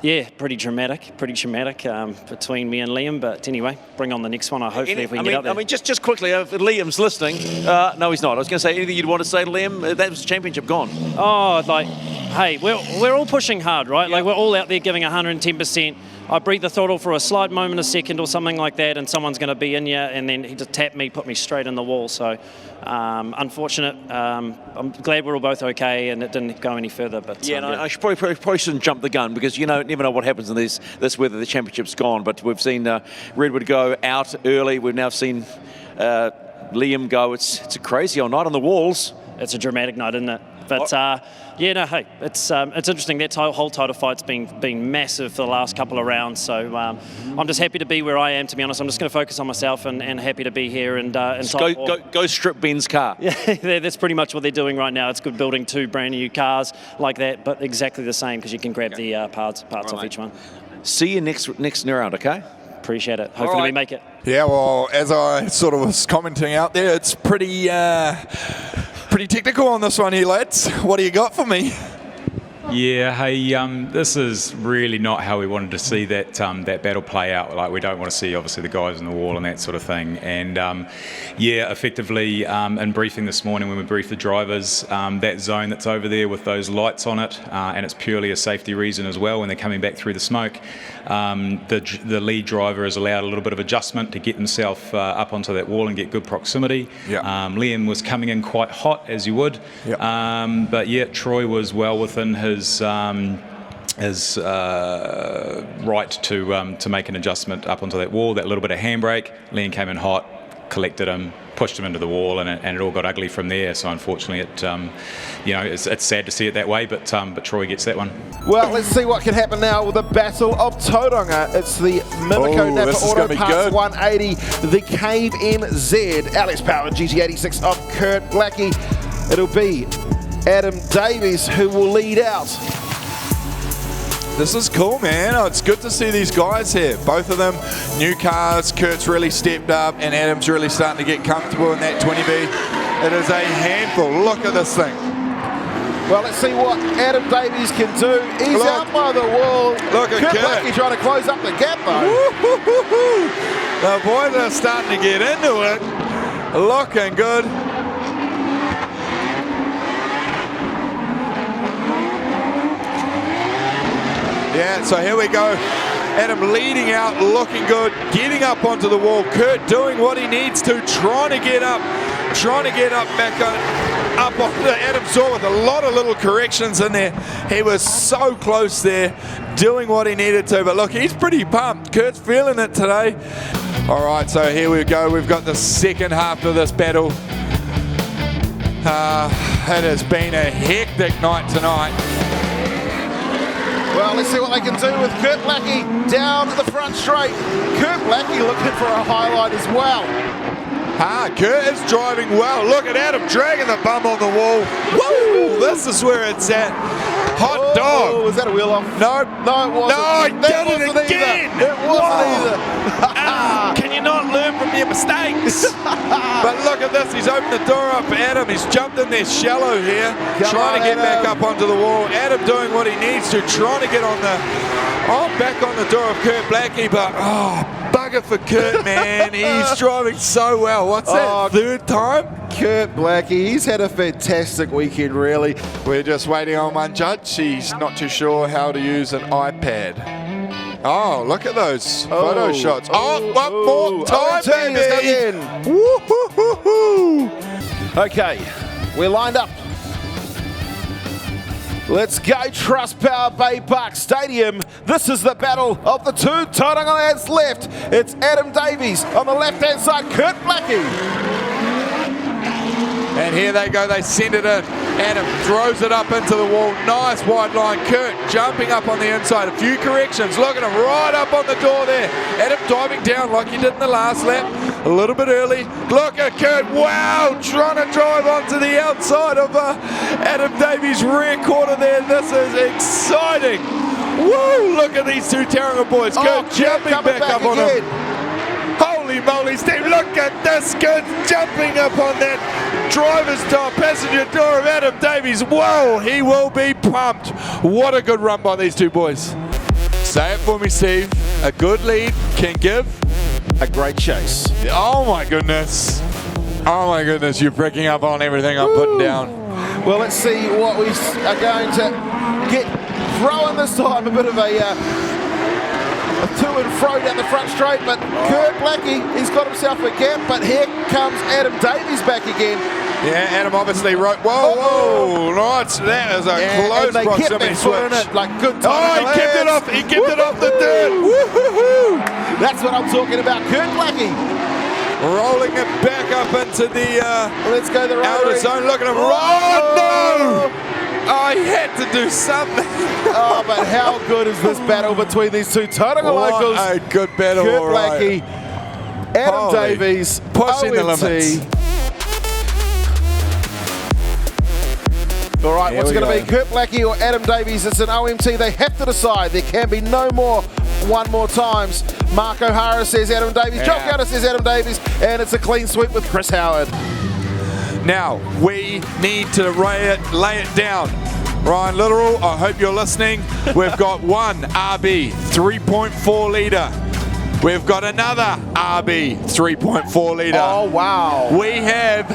yeah, pretty dramatic between me and Liam. But anyway, bring on the next one. Hopefully if we can get up there. I mean, just quickly, if Liam's listening, no, he's not. I was going to say, anything you'd want to say to Liam? That was the championship gone. Oh, like, hey, we're all pushing hard, right? Like, we're all out there giving 110%. I breathe the throttle for a slight moment, a second or something like that, and someone's going to be in you, and then he just tapped me, put me straight in the wall. So, unfortunate. I'm glad we're all both okay, and it didn't go any further. But yeah, I should probably shouldn't jump the gun, because you never know what happens in this whether the championship's gone. But we've seen Redwood go out early. We've now seen Liam go. It's a crazy old night on the walls. It's a dramatic night, isn't it? But yeah, no, hey, it's interesting. That whole title fight's been massive for the last couple of rounds. So I'm just happy to be where I am. To be honest, I'm just going to focus on myself and happy to be here and go strip Ben's car. Yeah, that's pretty much what they're doing right now. It's good building 2 brand new cars like that, but exactly the same because you can grab the parts off each one. See you next round, okay? Appreciate it. Hopefully we make it. Yeah, well, as I sort of was commenting out there, it's pretty technical on this one here, lads. What do you got for me? Yeah, hey, this is really not how we wanted to see that battle play out. Like, we don't want to see, obviously, the guys on the wall and that sort of thing. And, yeah, effectively, in briefing this morning when we briefed the drivers, that zone that's over there with those lights on it, and it's purely a safety reason as well when they're coming back through the smoke, the lead driver is allowed a little bit of adjustment to get himself up onto that wall and get good proximity. Yeah. Liam was coming in quite hot, as you would. Yeah. But, yeah, Troy was well within his right to make an adjustment up onto that wall. That little bit of handbrake, Liam came in hot, collected him, pushed him into the wall, and it all got ugly from there. So unfortunately, it's sad to see it that way, but Troy gets that one. Well, let's see what can happen now with the Battle of Tauranga. It's the Mimico Napa Auto Parts 180, the D1NZ, Alex Power GT86 of Kurt Blackie. It'll be Adam Davies who will lead out. This is cool, man. Oh, it's good to see these guys here. Both of them, new cars. Kurt's really stepped up, and Adam's really starting to get comfortable in that 20B. It is a handful. Look at this thing. Well, let's see what Adam Davies can do. He's out by the wall. Look at Kurt. Blackie trying to close up the gap, though. The boys are starting to get into it. Looking good. Yeah, so here we go. Adam leading out, looking good, getting up onto the wall. Kurt doing what he needs to, trying to get up back up onto Adam's door with a lot of little corrections in there. He was so close there, doing what he needed to. But look, he's pretty pumped. Kurt's feeling it today. All right, so here we go. We've got the second half of this battle. It has been a hectic night tonight. Well, let's see what they can do with Kurt Blackie down the front straight. Kurt Blackie looking for a highlight as well. Kurt is driving well. Look at Adam dragging the bum on the wall. Woo! This is where it's at. Hot dog. Was that a wheel off? No. No, it wasn't. No, he did it again. It wasn't either. Can you not learn from your mistakes? But look at this. He's opened the door up for Adam. He's jumped in there shallow here, trying to get back up onto the wall. Adam doing what he needs to, trying to get back on the door of Kurt Blackie, but bugger for Kurt, man. He's driving so well. What's that, third time? Kurt Blackie, he's had a fantastic weekend, really. We're just waiting on one judge. He's not too sure how to use an iPad. Oh, look at those photo shots. One more time, baby. Woo-hoo-hoo-hoo. Okay, we're lined up. Let's go, Trust Power Baypark Stadium. This is the battle of the 2 Tauranga lads left. It's Adam Davies on the left-hand side, Kurt Blackie. And here they go, they send it in. Adam throws it up into the wall. Nice wide line. Kurt jumping up on the inside. A few corrections. Look at him right up on the door there. Adam diving down like he did in the last lap. A little bit early. Look at Kurt. Wow, trying to drive onto the outside of Adam Davies' rear quarter there. This is exciting. Woo, look at these two Tauranga boys. Kurt jumping back up on him. Holy moly, Steve, look at this. Kurt jumping up on that driver's door, passenger door of Adam Davies. Whoa, he will be pumped. What a good run by these two boys. Say it for me, Steve. A good lead can give a great chase. Oh my goodness. Oh my goodness, you're picking up on everything I'm putting down. Well, let's see what we are going to get throwing this time. A bit of a to and fro down the front straight, but Kurt Blackie, he's got himself a gap, but here comes Adam Davies back again. Yeah, Adam obviously wrote, whoa, right, that is a close proximity switch. It, like good Oh, time. he kept it off the dirt. Woo-hoo-hoo. That's what I'm talking about, Kurt Blackie. Rolling it back up into the let's go the outer zone. Look at him. Oh, no! Oh, he had to do something. Oh, but how good is this battle between these two Tauranga locals? What a good battle, Kurt Blackie. Adam Davies, pushing the limits. All right, what's it going to be, Kurt Blackie or Adam Davies? It's an OMT. They have to decide. There can be no more one more times. Mark O'Hara says Adam Davies. Jock Gunner says Adam Davies. And it's a clean sweep with Chris Howard. Now, we need to lay it down. Ryan Littoral, I hope you're listening. We've got one RB, 3.4 litre. We've got another RB, 3.4 litre. Oh, wow. We have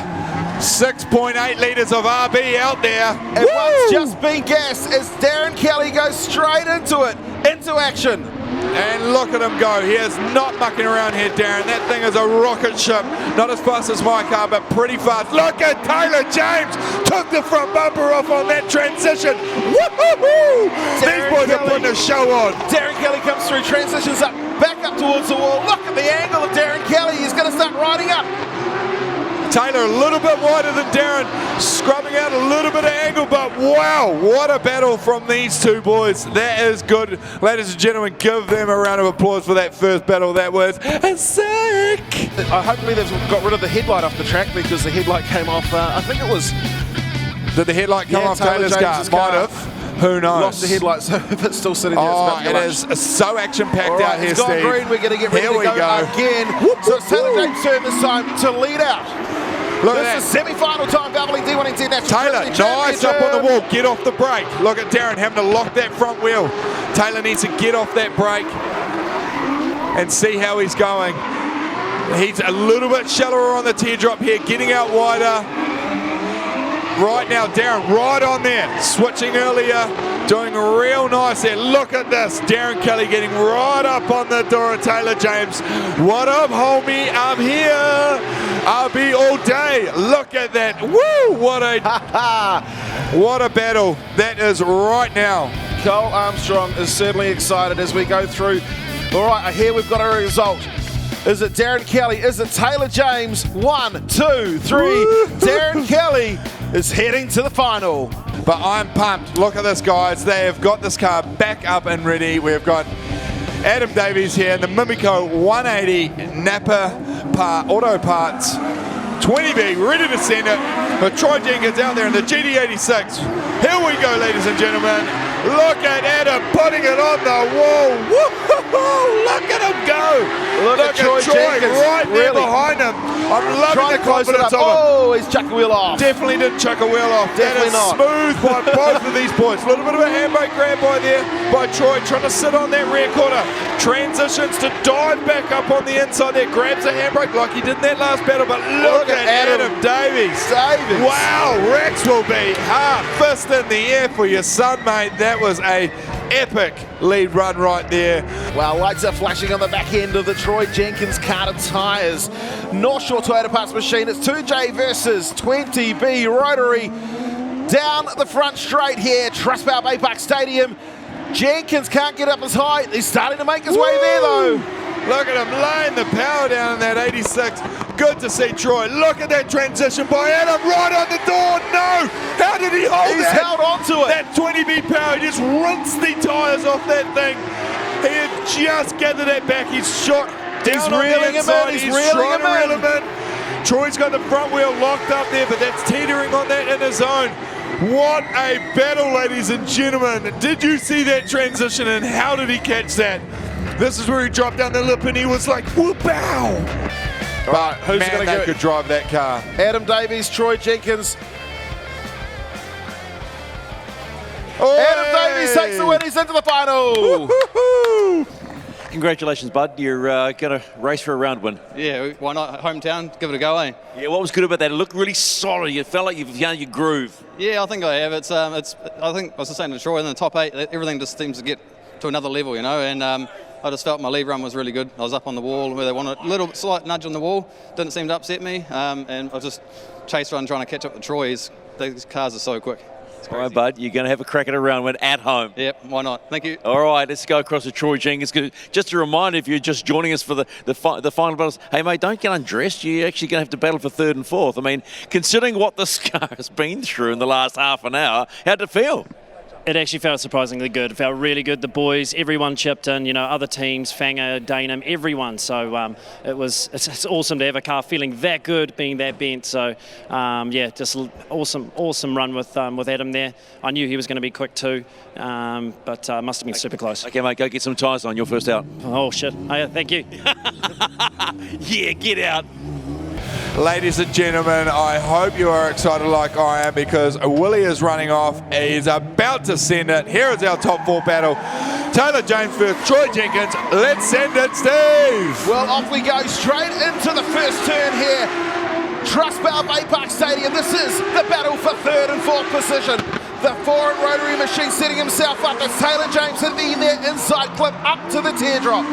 6.8 litres of RB out there. And what's just been gassed as Darren Kelly goes straight into it, into action. And look at him go. He is not mucking around here, Darren. That thing is a rocket ship. Not as fast as my car, but pretty fast. Look at Taylor James. Took the front bumper off on that transition. Woo-hoo-hoo! These boys are putting a show on. Darren Kelly comes through, transitions up, back up towards the wall. Look at the angle of Darren Kelly. He's going to start riding up. Taylor a little bit wider than Darren, scrubbing out a little bit of angle, but wow, what a battle from these two boys. That is good. Ladies and gentlemen, give them a round of applause for that first battle. That was sick. Hopefully they've got rid of the headlight off the track because the headlight came off, I think it was... Did the headlight come off Taylor's car? Might have. Who knows? Lost the headlight, so if it's still sitting there, it's about to it is so action-packed out here, it's gone Steve. green. We're going to get ready to go again. So it's Taylor James' turn this time to lead out. Look this at is semi-final time, Valvoline D1NZ National Taylor, nice up on the wall. Get off the brake. Look at Darren having to lock that front wheel. Taylor needs to get off that brake and see how he's going. He's a little bit shallower on the teardrop here, getting out wider. Right now, Darren right on there, switching earlier, doing real nice there. Look at this, Darren Kelly getting right up on the door of Taylor James. What up, homie? I'm here. RB all day. Look at that. Woo! What a battle that is right now. Cole Armstrong is certainly excited as we go through. All right, here we've got a result. Is it Darren Kelly? Is it Taylor James? 1, 2, 3. Darren Kelly is heading to the final. But I'm pumped. Look at this, guys. They have got this car back up and ready. We've got Adam Davies here in the Mimico 180 Napa Auto Parts 20B, ready to send it. But Troy Jenkins out there in the GT86. Here we go, ladies and gentlemen. Look at Adam putting it on the wall. Woo-hoo-hoo! Look at him go. Look at Troy Jenkins, right there behind him. I'm loving the confidence of him. Oh, he's chucked a wheel off. Definitely didn't chuck a wheel off. Definitely that is not. Smooth by both of these boys. A little bit of a handbrake grab by there by Troy, trying to sit on that rear quarter. Transitions to dive back up on the inside there. Grabs a handbrake like he did in that last battle. But look at Adam Davies. Wow, Rex will be half fist in the air for your son, mate. That was a epic lead run right there. Well, lights are flashing on the back end of the Troy Jenkins Carter tyres. North Shore Toyota Parts Machine. It's 2J versus 20B Rotary. Down the front straight here, Trustpower Baypark Stadium. Jenkins can't get up as high. He's starting to make his way there though. Look at him laying the power down in that 86. Good to see Troy. Look at that transition by Adam right on the door. No! How did he hold He's that? held onto it. That 20B power, he just rinsed the tyres off that thing. He had just gathered that back. He's shot down He's on reeling the him in. inside. He's He's reeling trying to him reel him in. Troy's got the front wheel locked up there, but that's teetering on that inner zone. What a battle, ladies and gentlemen. Did you see that transition, and how did he catch that? This is where he dropped down the lip and he was like, whoop-ow. But who's man, gonna they go? could drive that car. Adam Davies, Troy Jenkins. Oi! Adam Davies takes the win. He's into the final. Woo-hoo-hoo! Congratulations, bud. You're going to race for a round win. Yeah, why not? Hometown, give it a go, eh? Yeah, what was good about that? It looked really solid. You felt like you've found your groove. Yeah, I think I have. I think I was just saying to Troy in the top 8, everything just seems to get to another level, you know. And I just felt my lead run was really good. I was up on the wall where they wanted a little slight nudge on the wall. Didn't seem to upset me. And I was just chase run trying to catch up with Troy. These cars are so quick. All right, bud. You're going to have a crack at a round win at home. Yep, why not? Thank you. All right, let's go across to Troy Jenkins. Just a reminder, if you're just joining us for the final battles, hey, mate, don't get undressed. You're actually going to have to battle for 3rd and 4th. I mean, considering what this car has been through in the last half an hour, how'd it feel? It actually felt surprisingly good. It felt really good. The boys, everyone chipped in, you know, other teams, Fanger, Danum, everyone. So it's awesome to have a car feeling that good, being that bent. So, yeah, just awesome run with Adam there. I knew he was going to be quick too, but must have been super close. Okay, mate, go get some tyres on. You're first out. Oh, shit. Oh, yeah, thank you. Yeah, get out. Ladies and gentlemen, I hope you are excited like I am, because Willie is running off. He's about to send it. Here is our top 4 battle. Taylor James first, Troy Jenkins. Let's send it, Steve. Well, off we go straight into the first turn here. Trustpower Baypark Stadium. This is the battle for 3rd and 4th position. The foreign rotary machine setting himself up as Taylor James hitting their inside clip up to the teardrop.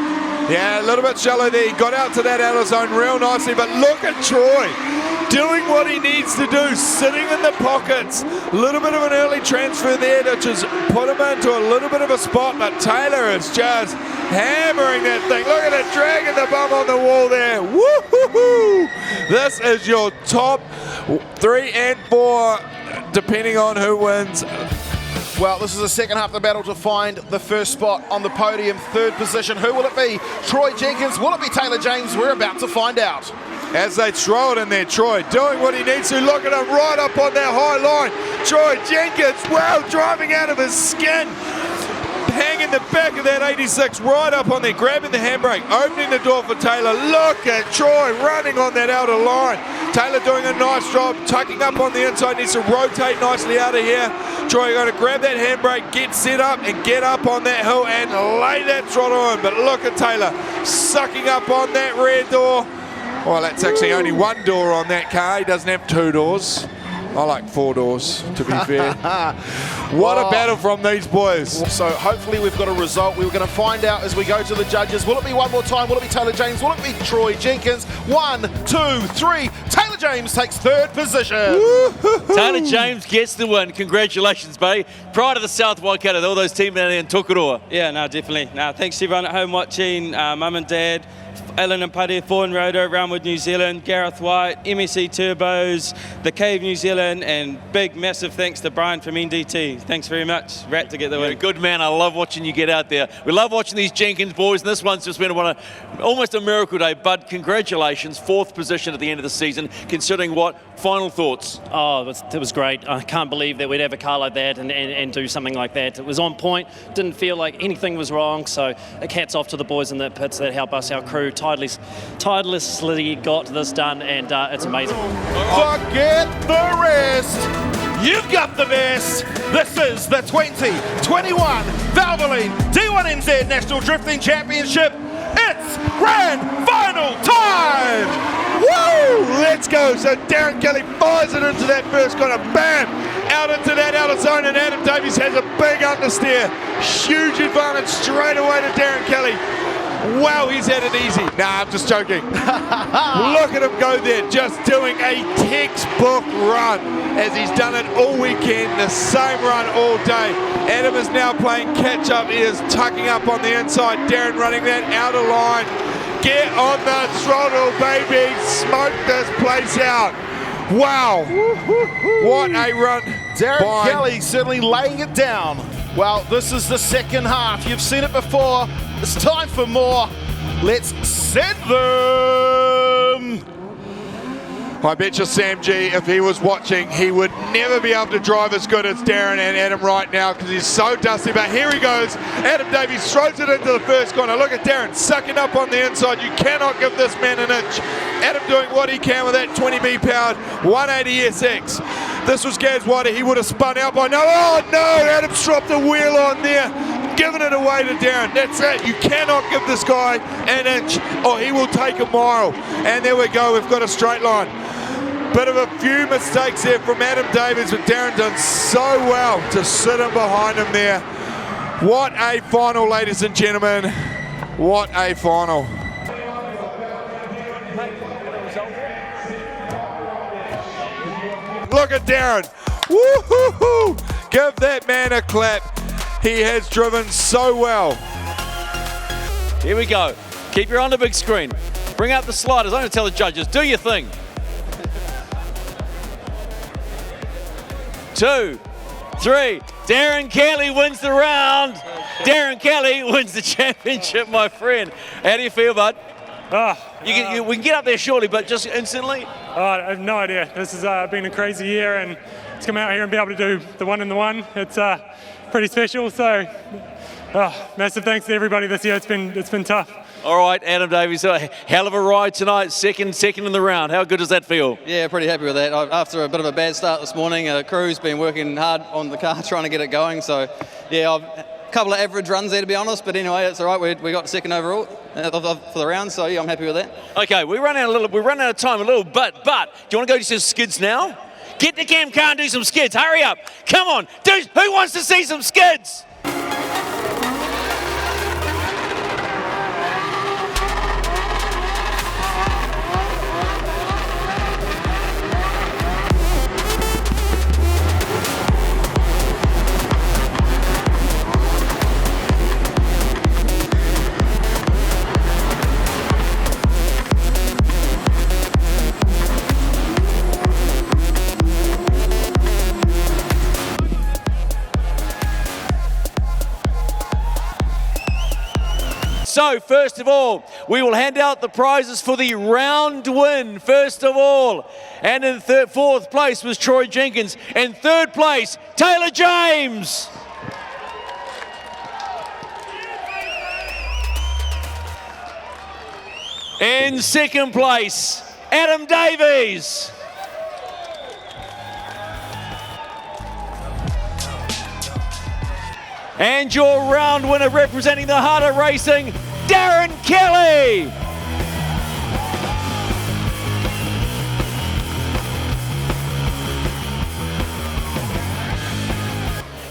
Yeah, a little bit shallow there. He got out to that outer zone real nicely, but look at Troy doing what he needs to do, sitting in the pockets. A little bit of an early transfer there, which has put him into a little bit of a spot, but Taylor is just hammering that thing. Look at it, dragging the bum on the wall there. Woo-hoo-hoo! This is your top 3 and 4, depending on who wins. Well, this is the second half of the battle to find the first spot on the podium. 3rd position, who will it be? Troy Jenkins, will it be Taylor James? We're about to find out. As they throw it in there, Troy doing what he needs to. Look at him right up on that high line. Troy Jenkins, wow, driving out of his skin. Hanging the back of that 86 right up on there, grabbing the handbrake, opening the door for Taylor. Look at Troy running on that outer line. Taylor doing a nice job, tucking up on the inside, needs to rotate nicely out of here. Troy got to grab that handbrake, get set up and get up on that hill and lay that throttle on. But look at Taylor sucking up on that rear door. Well, that's actually only 1 door on that car. He doesn't have 2 doors. I like 4 doors, to be fair. What a battle from these boys. So hopefully we've got a result. We're going to find out as we go to the judges. Will it be one more time? Will it be Taylor James? Will it be Troy Jenkins? 1, 2, 3. Taylor James takes 3rd position. Taylor James gets the win. Congratulations, buddy. Pride of the South Waikato, all those teams down there in Tukuroa. Yeah, no, definitely. No, thanks to everyone at home watching, mum and dad, Alan and Podium, Fawn Rotor, Roundwood New Zealand, Gareth White, MSC Turbos, The Cave New Zealand, and big, massive thanks to Brian from NDT. Thanks very much. Rat to get the win. You're a good man. I love watching you get out there. We love watching these Jenkins boys, and this one's just been almost a miracle day. Bud, congratulations. 4th position at the end of the season. Considering what? Final thoughts? Oh, it was great. I can't believe that we'd have a car like that and do something like that. It was on point. Didn't feel like anything was wrong. So hats off to the boys in the pits that help us, our crew, tirelessly got this done, and it's amazing. Forget the rest. You've got the best. This is the 2021 Valvoline D1NZ National Drifting Championship. It's grand final time. Woo! Let's go. So Darren Kelly fires it into that first corner. Bam! Out into that outer zone, and Adam Davies has a big understeer. Huge advantage straight away to Darren Kelly. Wow, he's had it easy. Nah, I'm just joking. Look at him go there, just doing a textbook run, as he's done it all weekend, the same run all day. Adam is now playing catch up. He is tucking up on the inside. Darren running that outer line. Get on the throttle, baby. Smoke this place out. Wow. What a run. Darren Kelly certainly laying it down. Well, this is the second half. You've seen it before. It's time for more. Let's send them. I bet you Sam G, if he was watching, he would never be able to drive as good as Darren and Adam right now because he's so dusty. But here he goes. Adam Davies throws it into the first corner. Look at Darren sucking up on the inside. You cannot give this man an inch. Adam doing what he can with that 20B powered 180 SX. This was Gaz White. He would have spun out by now. Oh no, Adam's dropped a wheel on there. Giving it away to Darren. That's it. You cannot give this guy an inch or he will take a mile. And there we go. We've got a straight line. Bit of a few mistakes there from Adam Davies, but Darren done so well to sit in behind him there. What a final, ladies and gentlemen. What a final. Look at Darren. Woo-hoo-hoo. Give that man a clap. He has driven so well. Here we go. Keep your eye on the big screen. Bring out the sliders. I'm going to tell the judges, do your thing. 2, 3. Darren Kelly wins the round. Darren Kelly wins the championship, my friend. How do you feel, bud? We can get up there shortly, but just instantly? I have no idea. This has been a crazy year, and to come out here and be able to do the 1 in the 1, it's pretty special. So, massive thanks to everybody this year. It's been tough. All right, Adam Davies, a hell of a ride tonight, second in the round. How good does that feel? Yeah, pretty happy with that. After a bit of a bad start this morning, crew's been working hard on the car trying to get it going. So, yeah, a couple of average runs there, to be honest. But anyway, it's all right. We got second overall for the round. So, yeah, I'm happy with that. Okay, we run out of time a little bit. But do you want to go do some skids now? Get the cam car and do some skids. Hurry up. Come on. Who wants to see some skids? So, first of all, we will hand out the prizes for the round win, first of all. And in fourth place was Troy Jenkins. In third place, Taylor James. In second place, Adam Davies. And your round winner representing the Heart of Racing, Darren Kelly.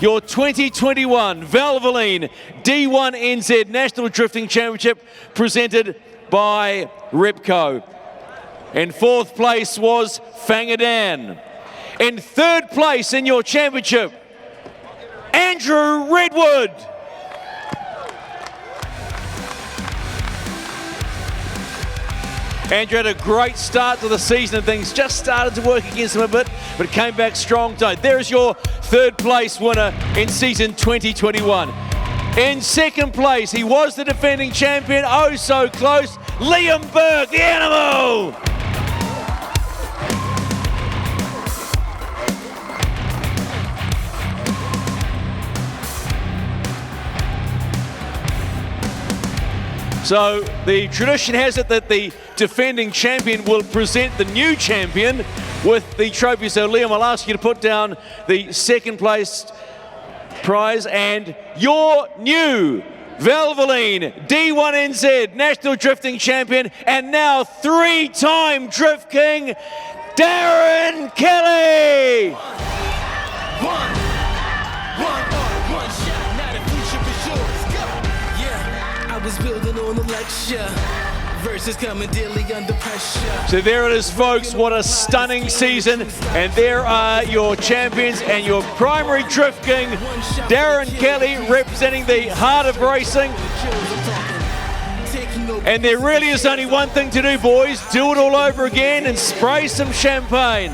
Your 2021 Valvoline D1NZ National Drifting Championship presented by Repco. In fourth place was Fanger. In third place in your championship, Andrew Redwood. Andrew had a great start to the season and things just started to work against him a bit, but came back strong today. There's your third place winner in season 2021. In second place, he was the defending champion, oh so close, Liam Burke, the animal. So the tradition has it that the defending champion will present the new champion with the trophy. So Liam, I'll ask you to put down the second place prize and your new Valvoline D1NZ National Drifting Champion and now three-time Drift King, Darren Kelly. One shot, now the future is yours. Go. Yeah, I was building on the lecture. Verses coming daily under pressure. So there it is, folks. What a stunning season. And there are your champions and your primary Drift King, Darren Kelly, representing the Heart of Racing. And there really is only one thing to do, boys. Do it all over again and spray some champagne.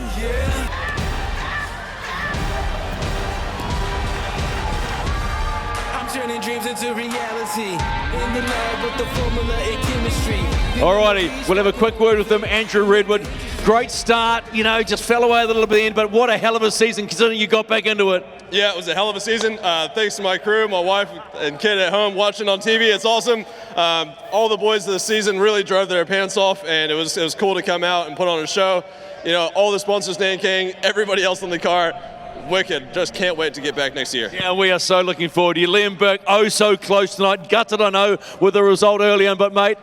I'm turning dreams into reality. In the lab with the formula and chemistry. Alrighty, we'll have a quick word with them. Andrew Redwood, great start, you know, just fell away a little bit at the end, but what a hell of a season considering you got back into it. Yeah, it was a hell of a season. Thanks to my crew, my wife and kid at home watching on TV. It's awesome. All the boys of the season really drove their pants off, and it was cool to come out and put on a show. You know, all the sponsors, Dan King, everybody else in the car, wicked. Just can't wait to get back next year. Yeah, we are so looking forward to you. Liam Burke, oh so close tonight. Gutted, I know, with the result early on, but mate,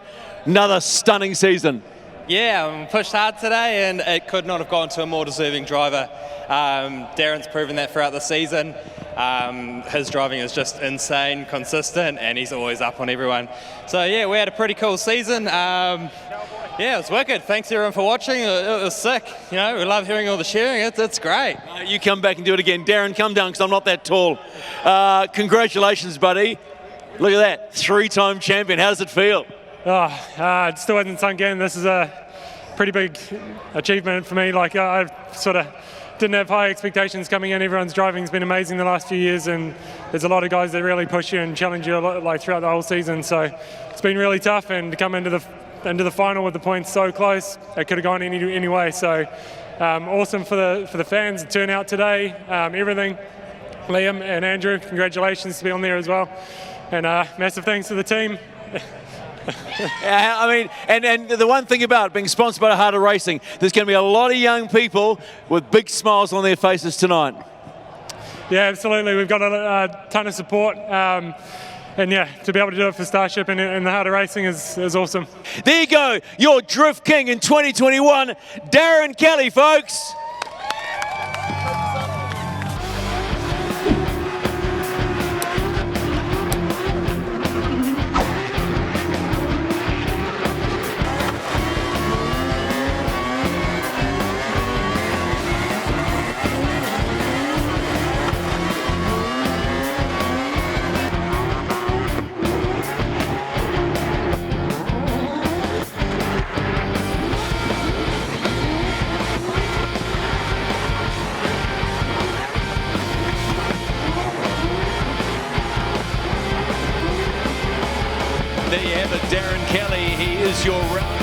another stunning season. Yeah, pushed hard today, and it could not have gone to a more deserving driver. Darren's proven that throughout the season. His driving is just insane, consistent, and he's always up on everyone. So yeah, we had a pretty cool season. Yeah, it was wicked. Thanks everyone for watching. It was sick. You know, we love hearing all the cheering. It's great. You come back and do it again. Darren, come down because I'm not that tall. Congratulations, buddy. Look at that, 3-time champion. How does it feel? It still hasn't sunk in. This is a pretty big achievement for me. Like I sort of didn't have high expectations coming in. Everyone's driving's been amazing the last few years, and there's a lot of guys that really push you and challenge you a lot, like throughout the whole season. So it's been really tough, and to come into the final with the points so close, it could have gone any way. So awesome for the fans, the turnout today, everything. Liam and Andrew, congratulations to be on there as well, and massive thanks to the team. I mean, and the one thing about being sponsored by Harder Racing, there's going to be a lot of young people with big smiles on their faces tonight. Yeah, absolutely. We've got a ton of support. And yeah, to be able to do it for Starship and the Harder Racing is awesome. There you go, your Drift King in 2021, Darren Kelly, folks. There you have it, Darren Kelly. He is your round